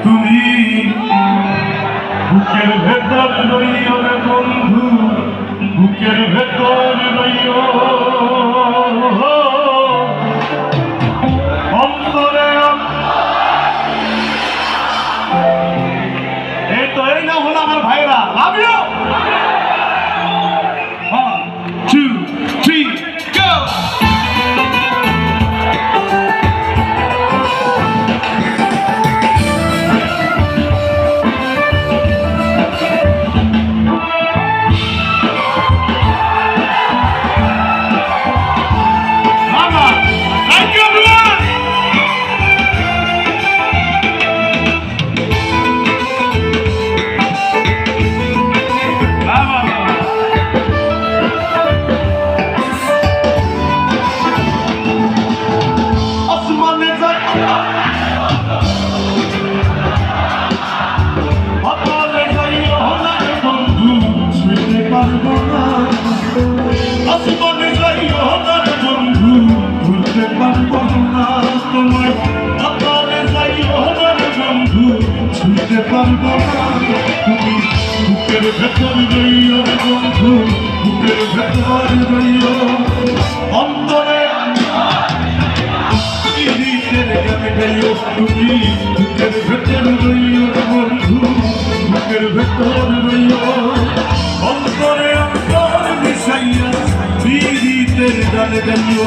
তুমি বুকের ভেতর রইও রে বন্ধু, বুকের ভেতর রইও, অন্তরে এই তো এই না হলো আমার ভাইরা। Love you. 1 2 3 গো। তুমি বুকের ভেতর রইও বন্ধু, বুকের ভেতর রইও, অন্তরে গাইও। তুমি বুকের ভেতর রইও বন্ধু, বুকের ভেতর রইও, অন্তরে অন্তর মিশাইয়া পীড়িতের গানে গাইও।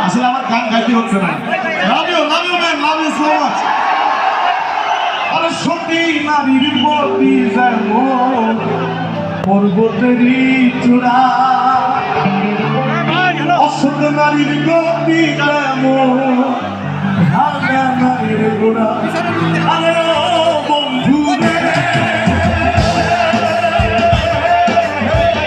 আসলে আমার গান গাইতে হচ্ছে না। Love you man, love you so much. আরে সত্যি নারীর প্রতি যেমন পর্বতেরই চূড়া, অসৎ নারীর গতি যেমন ভাঙা নারীর গোড়া। আরে